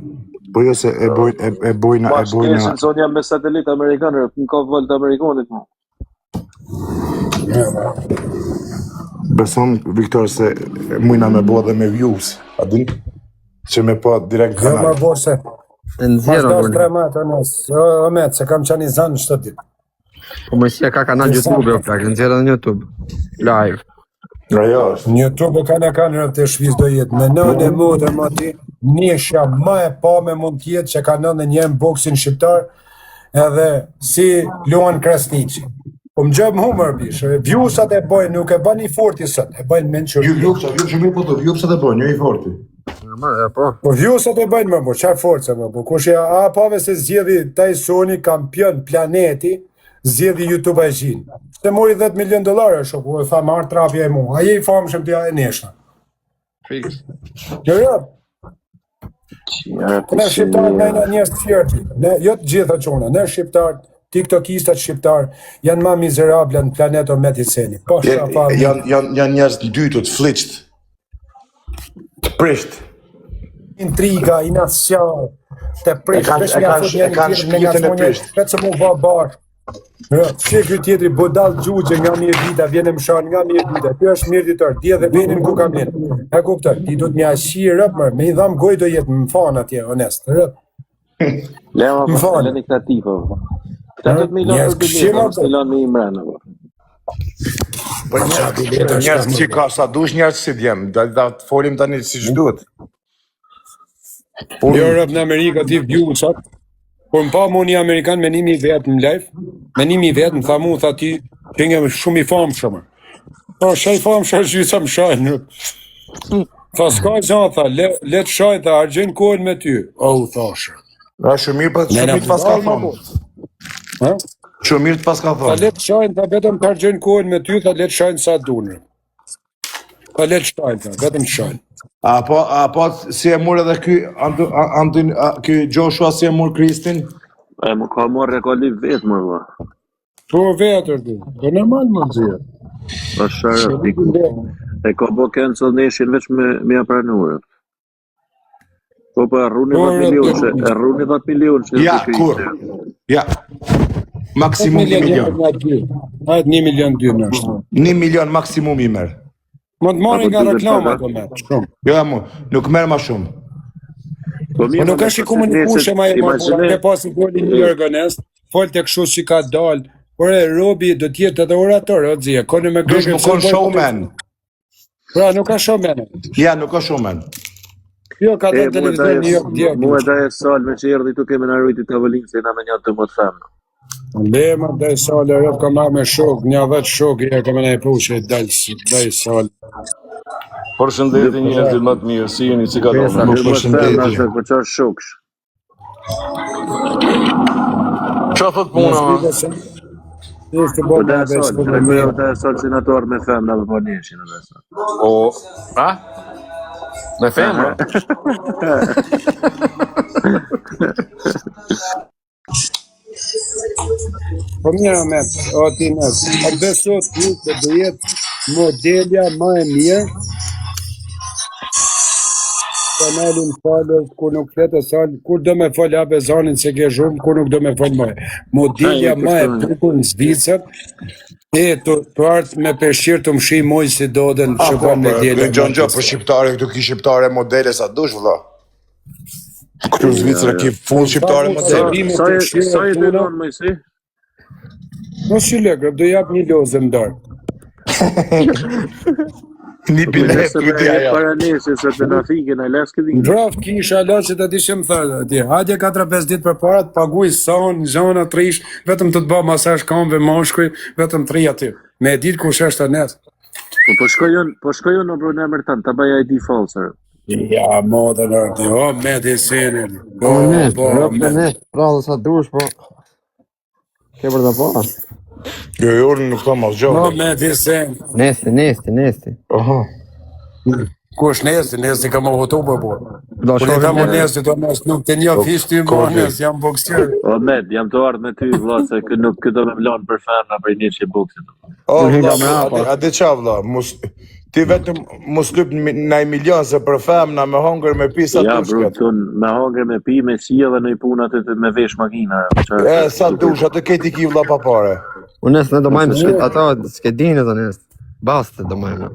Po jo se e bojna... Ma shkeshin son jam me satelit amerikanë, në ka vëllë të Amerikanit mu. Beson, Viktor, se mujna me bo dhe me views, a din? Që me po direkt kanal. Jo, ma bo se. Mas dash 3 matë, Omet, se kam qani zanë në 7 dit. Po mësia ka kanal YouTube, o plak, në zjerë në YouTube. Live. Në YouTube kanë rëvë të shviz do jetë. Me nënë e modë më ti, njëshja ma e pa me mund tjetë që ka nënë një në boksin shqiptar edhe si Luan Krasniqi. Po më gjëmë humër bishë, vjusat e bojnë, nuk e bani forti sët, e bojnë menqër. Vjusat e bojnë, një i forti. Po vjusat e bojnë më bo, qarë force më bo, kush e a pave se zjedhi Tysoni kampion planeti, zjedhi YouTube e gjinë. Se mori $10 milion, shoku, e tha marë trapja e mu, a je i famë shëm t'ja e neshna. Fix. Jo. Ne shqiptarë nëjna njës të fjerti, jo të gjitha qona, ne shqiptarë, tiktokistat shqiptarë, janë ma mizerabla në planeto me t'i ceni. Janë njës të dytut, fliqt, të prisht. Intriga, inacial, të prisht, e kanë shpirtin e prisht. Vetë se mu va bashkë. Që këtë tjetëri bodal gjugje nga mirë dita, vjene më shanë nga mirë dita, kjo është mirë ditar, dje dhe venin ku kam jenë. E kuptër, ti do të mja shirë rëpë mërë, me i dhamë goj do jetë më fanë atje, honest, rëpë. Më fanë. Leni këta tipa, këta 8 milion për milion me i mrenë, Po njerës që ka sa dush njerës si djemë, da të folim tani si që duhet. Jo rëpë në Amerika ti vjusat, po më pa mu një Amerikan me 1.000 vetë në live, me 1.000 vetë, më tha mu, tha ti, që nga shumë i famë shumë. Po, shaj famë, shaj gjysa më shajnë. Tha, s'ka gjanë, tha, le të shajnë, tha, argjenë kohën me ty. O, thashë. Shumë mirë të pas ka thonë. Shumë mirë të pas ka thonë. Tha, le të shajnë, tha, vetëm të argjenë kohën me ty, tha, le të shajnë sa dunë. Tha, le të shajnë, tha, vetëm të shajnë. A po si e mur edhe ky Joshua si e mur Kristin? E më ka morë rekoli vetë më vë. Po vetër du, do normal më zirë. O sharë, e ka bo cancel neshin veç me apranurët. Po po arruni 10 milion që... Ja, kur? Ja, maksimum 1 milion. Hajtë 1 milion 2 nështë. 1 milion maksimum i merë. Më të marrin nga reklama të merë, shumë. Jo, nuk merë ma shumë. Po nuk është i komunikushe ma e marë, ke pasi doli një organest, folë të këshu që ka dalë, por e Robi do tjetë edhe orator, o dzije, kone me gregë... Nuk konë showman. Pra, nuk ka showman. Ja, nuk ka showman. Jo, ka dhe televizor një djekë. Mu e da e salme që erdi tu keme në rrujti të vëllinë, se na me një të më të femë. Lema dhe i salë e rëpë ka marrë me shok, një vetë shok e ka me në e pushe e dhe i salë. Përshëndetje njerëzit më të mirë, si jeni, si ka donë? Përshëndetje. Po çfarë shoksh? Çfarë thot puna? Ishte bo da e salë, da e salë senator me femë në përponeshin edhe sa. O, a? Me femë? Po mirë me, o ti nësë, a besot ju të do jetë modelja ma e mirë, kanalin falës, kur nuk fletë salë, kur do me falë abe zanin se ke shumë, kur nuk do me falë ma e. Modelja ma e bukur në Zvicër, e të artë me peshqirë të mshi mojë si do dhe në shëpan me dele. Gjo, për shqiptare, këtu ki shqiptare modele sa dush, vëlla. Këtu Zvicër ki full shqiptare modele. Sa i dënon me si? Mos që legrë, do jap një lozë më darë. Një bilet kujtja ja. Para nesër se të na fiken a las këtë. Ndraft kisha laçet aty që më thënë atje. Hajde 4-5 ditë përpara të paguaj son, zona 3, vetëm të bëj masazh këmbëve moshkuj, vetëm 3 aty. Me ditë kush është nes. Po shkojon në bronë emër tan, ta bëj ID false. Ja, modën ordi, o, me diseni. Pra, sa dush, po. Ke për të po? Jo, nuk kam as gjë. O, me diseni. Nesti. Aha. Kush nesti ka më votu për po. Do Por ta më nesti, do mos nuk të një fish ty më nes, jam boksier. O Med, jam të ardhur me ty vëlla se nuk do më mlan për femra për një çe boksit. O, a di çfarë vëlla, mos ti vetëm mos lyp në 1 milion se për femna me hongër me pi sa Ja, dush. bro, ton me hongër me pi me sjellë në punat me vesh makina. Sa dush, atë këti ki vëlla pa pare. Unë nesë ne do majmë shkit, ato s'ke dini dhe nesë. Baste do majmë.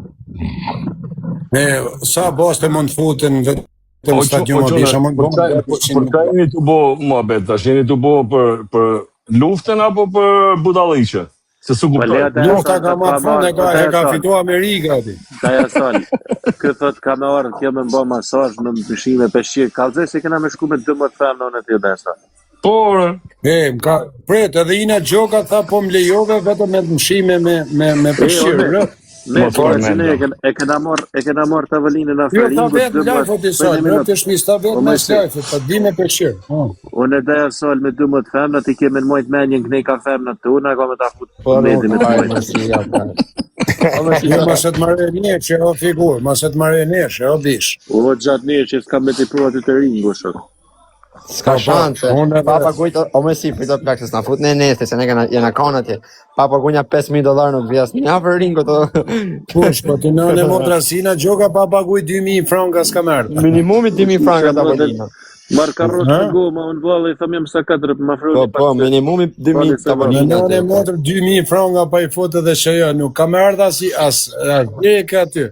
Me sa baste mund të futen vetëm në stadium aty, sa mund Për ka jeni të bo, muhabet, tash jeni të bo për luftën apo për budalliqe? Se su kuptoj. Lufta ka ma fund e ka fitu Amerika aty. Kaja Sal, këtë thot ka me ardhë kjo me mba masazh në dyshime peshqirë. Kalzej se kena me shku me 12 femna në të desa. Por, Pret, edhe ina gjoka tha po më lejove vetëm me mshime me peshqirë. Me e kena marrë tavolinën në Jo, aferin. ta vetë lajfë të sal, të shmis ta vetë me lajfë, pa di me peshqirë. Unë e daja Sal me 12 femna, ti keme në mojt menjën kënej ka femna të unë, a ka me ta fut medin me të mojt. Jo, ma se të marrë një që o figur, ma se të marrë një që o bish. O gjatë një që s'ka me të pruat të ringu, shok. S'ka shanse. Papa kujto, o me si, fito plak se s'na fut në neste, se ne jena kanë atje. Papa kunja $5,000 në vjes, një hafër ringo të... Push, po të në modrasina, gjoka papa kuj 2.000 franka s'ka mërë. Minimumi 2.000 franka të avolina. Marë karros të goma, unë vallë i thëm jam sa 4 për ma froni. Po, minimumi 2.000 të avolina. Në modrë 2.000 franka pa i fotë dhe shëjo, nuk ka mërë dhe si as, e ka ty.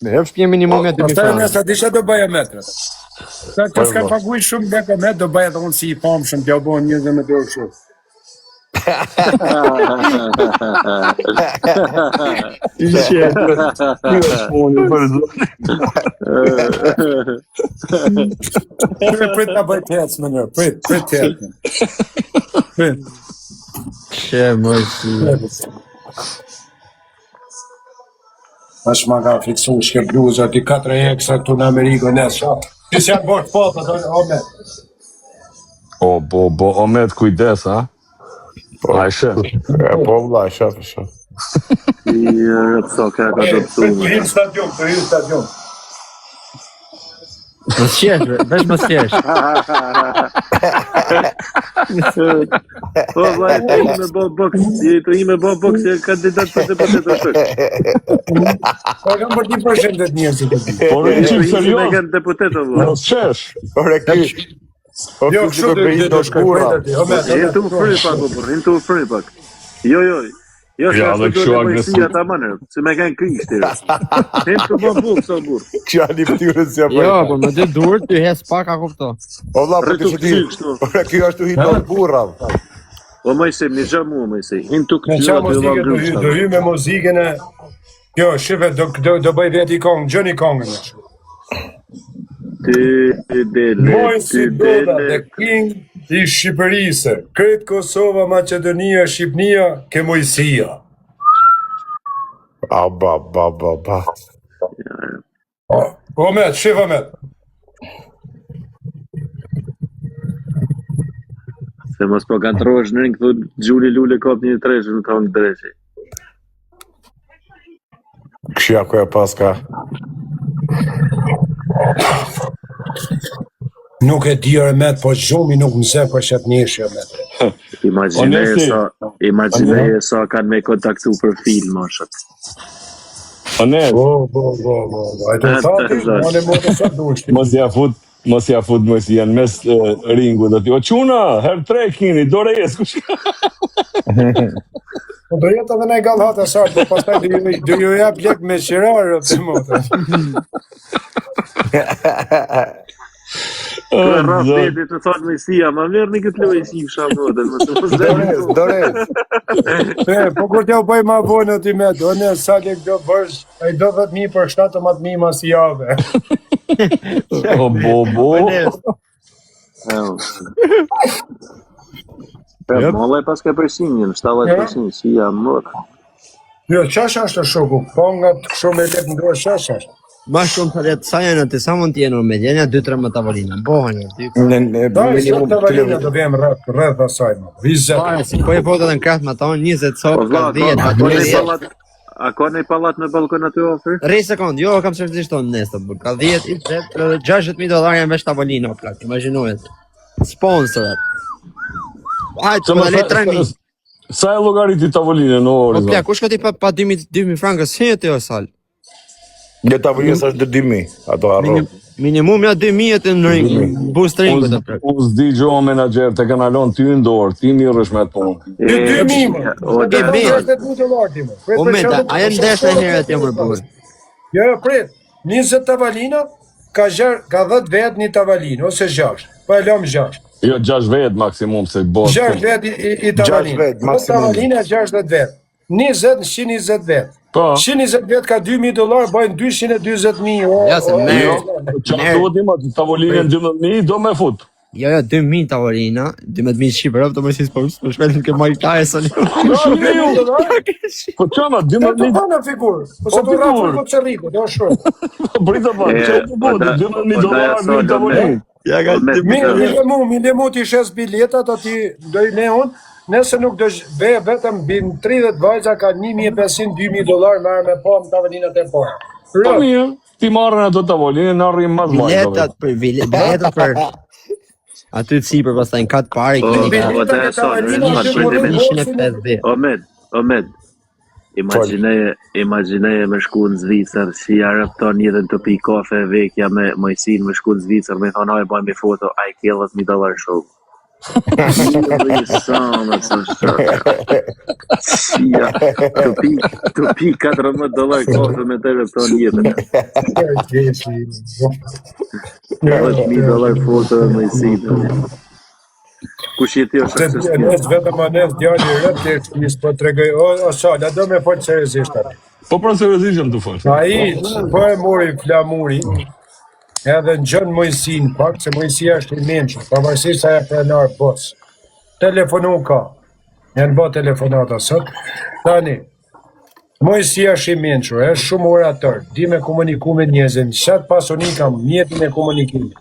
Me hëpë shpje minimumi 2.000 franka. Pastaj nësa disha do bëja metrët. Sa të s'ka paguj shumë dhe ka metë, do bëja dhe unë si i famë shumë, t'ja bëhen 20 me dorë shumë. Prit ta bëj tec më nërë, prit tec. Që më si... Tash ma ka fiksu shke bluzë, ati 4 ekstra këtu në Amerikë, nësë shatë. Kësë janë bërë fatë, atë Omet. Omet, kujdes, ha? A e shef? Po vëlla, e shef. I rëpso, ka do të Të hinë stadion. Më s'qesh, vesh më s'qesh. Po, vaj, të i me bo boks, e kandidat për deputet të shok. Po, kam për 10% njërës të të Por e qim Me serios, kanë deputet të më s'qesh. Ore ky. Jo, kështu të do shkoj. Hinë të u fri pak, hinë të u fri pak. Jo, Ja, dhe kështu agresiv. Ta manë, se me kanë krishti. Hinë të bo boks, o burr. Kjo ani ftyrën si apo. Jo, po me dy duhet ty hes pak a kupto. O vëlla, po ti di. Ore ky është hinë të burra. O më se më jamu më se. Hinë të Me qa muzike do hy me muzikën e... Jo, shive, do bëj veti kongë, gjëni kongën. Mojnë si doda dhe king i Shqipërisë, kretë Kosova, Macedonia, Shqipnia, ke mojësia. Ba. Omet, shif Omet. Se mos po kanë trosh në ring, thot Gjuli Lule kop një tresh në tongë dreqi. Këshia ku e paska. Nuk e di Omet, po gjumi nuk mëse për shetë njëshë Omet. Imagineje sa kanë me kontaktu për film, ashtë. Onet, E të thati, në motë sa dushti. mos ja fut mos janë mes ringu dhe ti. O quna, her 3 kini, dore jesë, kush? Po do jetë edhe në e galhata sa, po pastaj do ju jap lek me qirarë të motë. Raf Bedi të thonë me Sia, ma merë një këtë lojë si shamodën, më të Dores. Po kur t'ja u bëj ma vonë ti me, do në sali këdo bësh, a i do 10.000 për 17.000 mas jave. O, bo. Mollaj pas ka përsinjën, 70% si jam mërë. Jo, qash është shoku, po nga të shumë e letë ndorë qash është. Ma shumë të letë, sa janë të sa mund t'jenë me djenja 2-3 më tavolina, bohën e ty. Da, i shumë tavolina të vjem rrëth asaj më, 20. Po e fotot në kratë më tonë, 20 sopë, ka 10, A ka një palat me balkon aty ofër? Rej sekund, jo, kam shërëzisht tonë nesë, ka 10, 60.000 dolar janë veç tavolina, plak, imaginujet. Sponsorat. Hajtë, të më dhe 3.000. Sa e logariti tavoline në orë? Po, kush ka ti pa 2.000 frankës, si e të jo salë? Një tavolinës është dhe 2.000, ato arro. Minimum ja 2.000 të në ringë, boost ringë të prek. Unë s'di gjo menager të kanalon ty në dorë, ti mirë është me të punë. 2.000 më. Momenta, a e ndesh në herët e më burë? Jo, prit, 20 tavolina, ka 10 vetë një tavolinë, ose 6, pa e lom 6. Jo, 6 vetë maksimum se botë. 6 vetë i tavolinë. 6 vetë maksimum. Tavolina 60 vetë. 20, 120 vetë. 120 vetë ka 2.000 dolar, bajnë 220.000. Ja, se merë. Qa të ima, tavolinën 12.000, do me fut. Jo, 2.000 tavolina, 12.000 shqipërëv të mërësis për shpetin ke majtaje së një. Po qama, 12.000. Po në figurë, po se të rafër po të rriku, do shumë. Brita pa, që të botë, 12.000 dolar, një tavolinë. Mi mu t'i shes biletat, do i ne unë, nëse nuk do vetëm bin 30 vajza ka 1.500-2.000 dolar marrë me po më tavolinat e po. Po mirë, ti marrën ato tavolinë, në arrim mas vajzave. Biletat për aty të si për pastaj në katë pari, Omed, imagineje me shku në Zvicër, si arëpton jetën të pi kafe e vekja me mojësin me shku në Zvicër, me thonë ajë bajmë i foto, ajë kjellët $1 shumë. Të pi $14 kafe me të rëpton jetën. $1 foto e mojësin. Kush jeti është se nësë vetëm anës djali rëp të ekspis, po të regoj, o sala, do me folë seriosisht atë. Po pra seriosisht jam të folë. A i, po e mori flamuri, edhe në gjënë mojësin pak, se mojësia është i menqë, pavarësisht sa e prenar bos. Telefonu ka, janë bo telefonata sot, tani, mojësia është i menqër, është shumë orator, di me komuniku me njëzën, qatë pasoni kam mjetin e komunikimit.